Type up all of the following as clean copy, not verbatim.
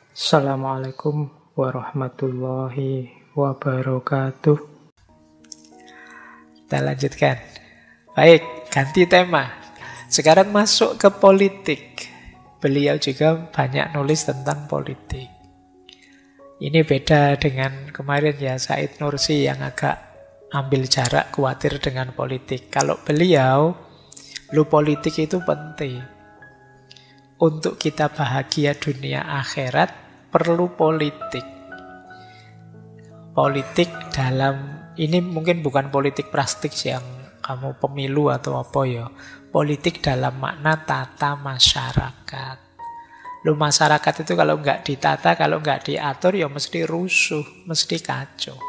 Assalamualaikum warahmatullahi wabarakatuh. Kita lanjutkan. Baik, ganti tema. Sekarang masuk ke politik. Beliau juga banyak nulis tentang politik. Ini beda dengan kemarin ya, Said Nursi yang agak ambil jarak, khawatir dengan politik. Kalau beliau, politik itu penting. Untuk kita bahagia dunia akhirat, perlu politik. Politik dalam, ini mungkin bukan politik praktis yang kamu pemilu atau apa ya. Politik dalam makna tata masyarakat. Masyarakat itu kalau nggak ditata, kalau nggak diatur, ya mesti rusuh, mesti kacau.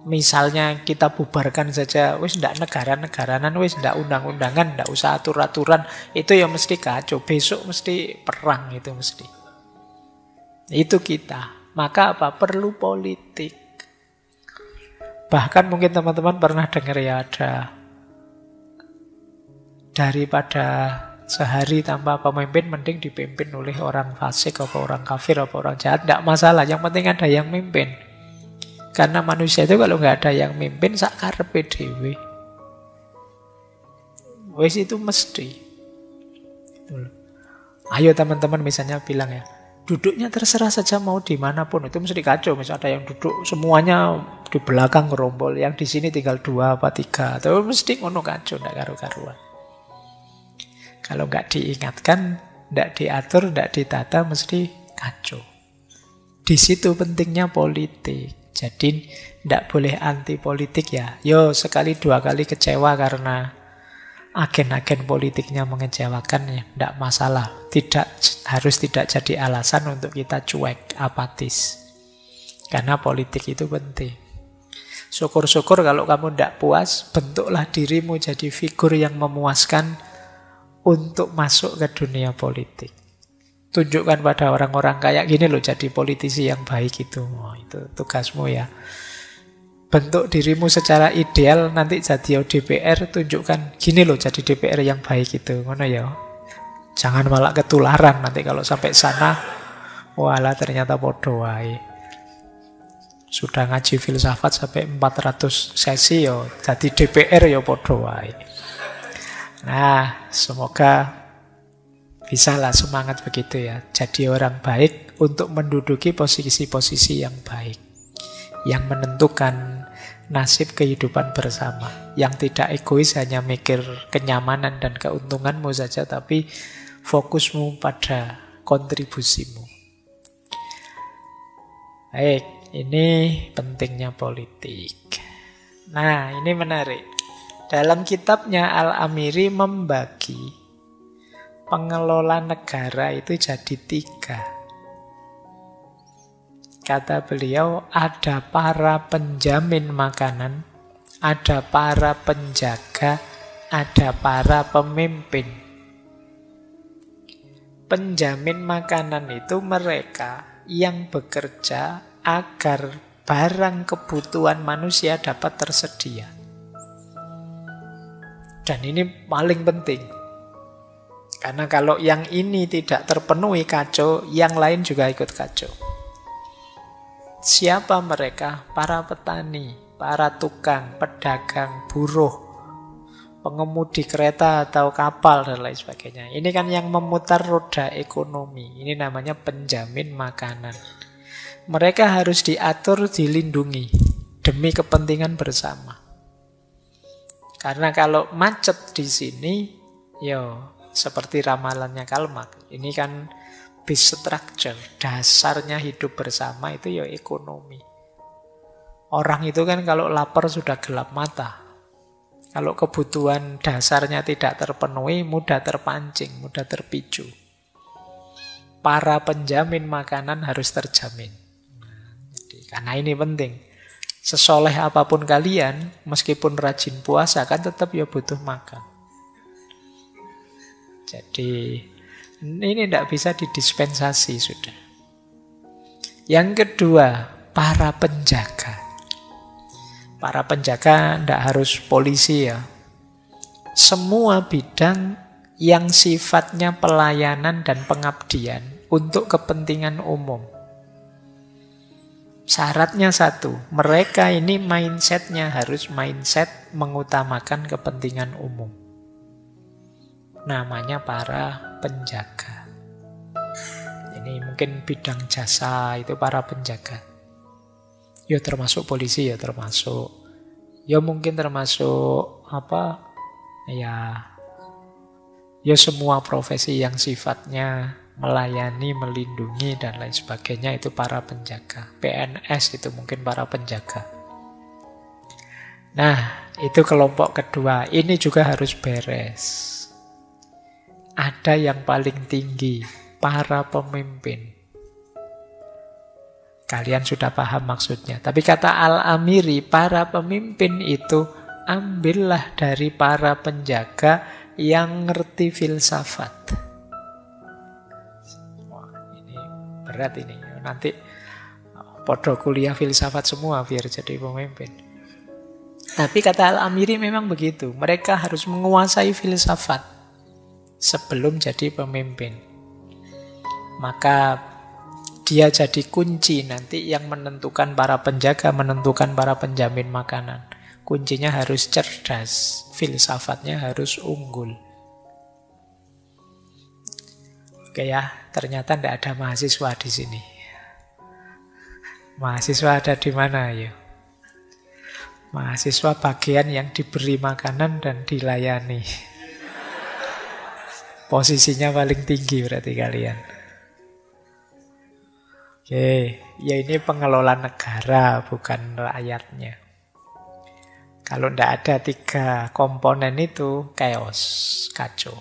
Misalnya kita bubarkan saja, wis ndak negara-negaranan, wis ndak undang-undangan, ndak usah atur-aturan, itu ya mesti kacau. Besok mesti perang itu mesti. Itu kita. Maka apa? Perlu politik. Bahkan mungkin teman-teman pernah dengar ya, ada daripada sehari tanpa pemimpin mending dipimpin oleh orang fasik, apa orang kafir, apa orang jahat. Ndak masalah, yang penting ada yang mimpin. Karena manusia itu kalau nggak ada yang mimpin, sakarepe dhewe. Wes itu mesti. Ayo teman-teman misalnya bilang ya, duduknya terserah saja mau dimanapun, itu mesti kacau. Misalnya ada yang duduk semuanya di belakang gerombol, yang di sini tinggal 2 apa 3, atau mesti ngono kacau, ndak karu-karuan. Kalau nggak diingatkan, ndak diatur, ndak ditata, mesti kacau. Di situ pentingnya politik. Jadi tidak boleh anti politik ya. Yo sekali 2 kali kecewa karena agen-agen politiknya mengecewakan ya, tidak masalah. Harus tidak jadi alasan untuk kita cuek, apatis. Karena politik itu penting. Syukur-syukur kalau kamu tidak puas, bentuklah dirimu jadi figur yang memuaskan untuk masuk ke dunia politik. Tunjukkan pada orang-orang kayak gini loh, jadi politisi yang baik itu. Oh, itu tugasmu ya. Bentuk dirimu secara ideal, nanti jadi DPR, tunjukkan gini loh jadi DPR yang baik itu. Ngono ya. Jangan malah ketularan nanti kalau sampai sana, walah ternyata podo wae. Sudah ngaji filsafat sampai 400 sesi yo, jadi DPR yo podo wae. Nah, semoga bisalah semangat begitu ya. Jadi orang baik untuk menduduki posisi-posisi yang baik, yang menentukan nasib kehidupan bersama, yang tidak egois hanya mikir kenyamanan dan keuntunganmu saja, tapi fokusmu pada kontribusimu. Baik, ini pentingnya politik. Nah, ini menarik. Dalam kitabnya Al-Amiri membagi pengelola negara itu jadi 3. Kata beliau, ada para penjamin makanan, ada para penjaga, ada para pemimpin. Penjamin makanan itu mereka yang bekerja agar barang kebutuhan manusia dapat tersedia. Dan ini paling penting. Karena kalau yang ini tidak terpenuhi kacau, yang lain juga ikut kacau. Siapa mereka? Para petani, para tukang, pedagang, buruh, pengemudi kereta atau kapal dan lain sebagainya. Ini kan yang memutar roda ekonomi. Ini namanya penjamin makanan. Mereka harus diatur, dilindungi demi kepentingan bersama. Karena kalau macet di sini, seperti ramalannya Karl Marx, ini kan base structure, dasarnya hidup bersama itu ya ekonomi. Orang itu kan kalau lapar sudah gelap mata. Kalau kebutuhan dasarnya tidak terpenuhi, mudah terpancing, mudah terpicu. Para penjamin makanan harus terjamin. Karena ini penting. Sesoleh apapun kalian, meskipun rajin puasa, kan tetap ya butuh makan. Jadi ini tidak bisa didispensasi sudah. Yang kedua, para penjaga. Para penjaga tidak harus polisi ya. Semua bidang yang sifatnya pelayanan dan pengabdian untuk kepentingan umum. Syaratnya satu, mereka ini mindsetnya harus mindset mengutamakan kepentingan umum. Namanya para penjaga. Ini mungkin bidang jasa itu para penjaga. Ya termasuk polisi, ya termasuk. Ya mungkin termasuk apa? Ya semua profesi yang sifatnya melayani, melindungi, dan lain sebagainya itu para penjaga. PNS itu mungkin para penjaga. Nah, itu kelompok kedua. Ini juga harus beres. Ada yang paling tinggi, para pemimpin. Kalian sudah paham maksudnya. Tapi kata Al-Amiri, para pemimpin itu ambillah dari para penjaga yang ngerti filsafat. Berat ini, nanti podo kuliah filsafat semua biar jadi pemimpin. Tapi kata Al-Amiri memang begitu, mereka harus menguasai filsafat sebelum jadi pemimpin. Maka dia jadi kunci nanti yang menentukan para penjaga, menentukan para penjamin makanan. Kuncinya harus cerdas, filsafatnya harus unggul. Oke ya, ternyata tidak ada mahasiswa di sini. Mahasiswa ada di mana ya? Mahasiswa bagian yang diberi makanan dan dilayani. Posisinya paling tinggi berarti kalian. Oke, ya ini pengelola negara, bukan rakyatnya. Kalau tidak ada 3 komponen itu, chaos, kacau.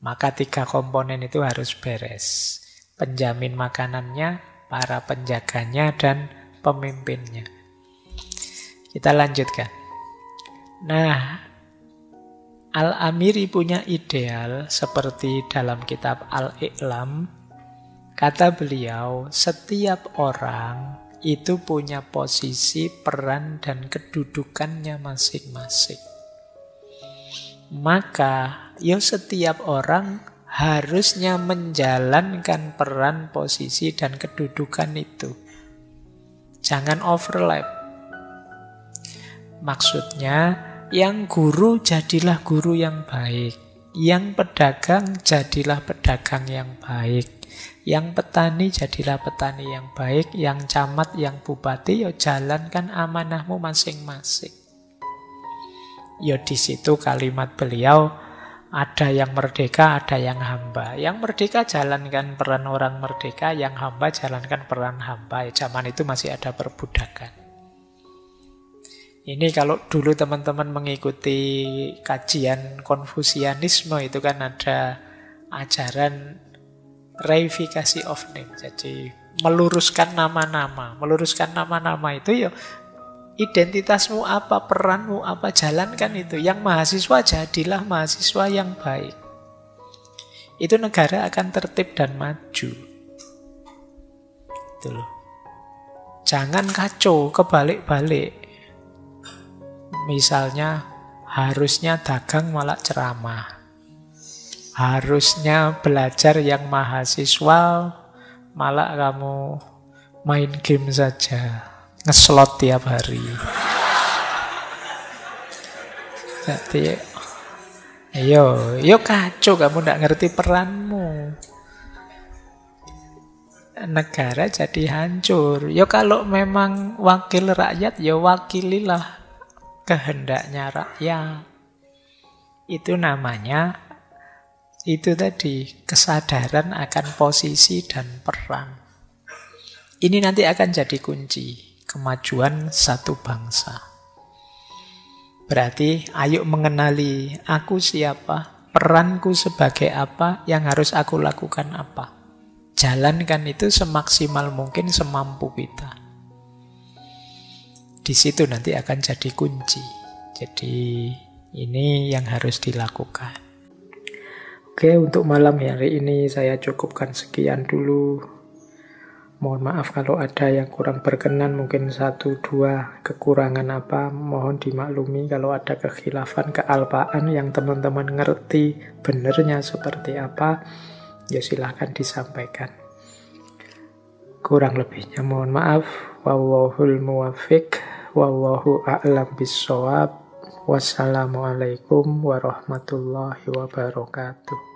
Maka 3 komponen itu harus beres. Penjamin makanannya, para penjaganya, dan pemimpinnya. Kita lanjutkan. Nah, Al-Amiri punya ideal seperti dalam kitab Al-I'lam. Kata beliau, setiap orang itu punya posisi, peran, dan kedudukannya masing-masing. Maka, setiap orang harusnya menjalankan peran, posisi, dan kedudukan itu. Jangan overlap. Maksudnya, yang guru jadilah guru yang baik. Yang pedagang jadilah pedagang yang baik. Yang petani jadilah petani yang baik. Yang camat, yang bupati, jalankan amanahmu masing-masing. Di situ kalimat beliau, ada yang merdeka, ada yang hamba. Yang merdeka jalankan peran orang merdeka, yang hamba jalankan peran hamba. Zaman itu masih ada perbudakan. Ini kalau dulu teman-teman mengikuti kajian Konfusianisme itu kan ada ajaran reifikasi of name. Jadi meluruskan nama-nama. Meluruskan nama-nama itu identitasmu apa, peranmu apa, jalankan itu. Yang mahasiswa jadilah mahasiswa yang baik. Itu negara akan tertib dan maju. Itu loh. Jangan kacau, kebalik-balik. Misalnya harusnya dagang malah ceramah. Harusnya belajar yang mahasiswa malah kamu main game saja. Ngeslot tiap hari. Jadi, yo kacau, kamu tidak ngerti peranmu. Negara jadi hancur. Kalau memang wakil rakyat, wakililah kehendaknya rakyat. Itu namanya, itu tadi, kesadaran akan posisi dan peran. Ini nanti akan jadi kunci kemajuan satu bangsa. Berarti ayo mengenali aku siapa, peranku sebagai apa, yang harus aku lakukan apa. Jalankan itu semaksimal mungkin, semampu kita. Di situ nanti akan jadi kunci. Jadi ini yang harus dilakukan. Oke, untuk malam hari ini saya cukupkan sekian dulu. Mohon maaf kalau ada yang kurang berkenan, mungkin 1-2 kekurangan apa, mohon dimaklumi. Kalau ada kekhilafan, kealpaan yang teman-teman ngerti benernya seperti apa, ya silahkan disampaikan. Kurang lebihnya mohon maaf. Wallahul muwaffiq, wallahu a'lam bissawab. Wassalamualaikum warahmatullahi wabarakatuh.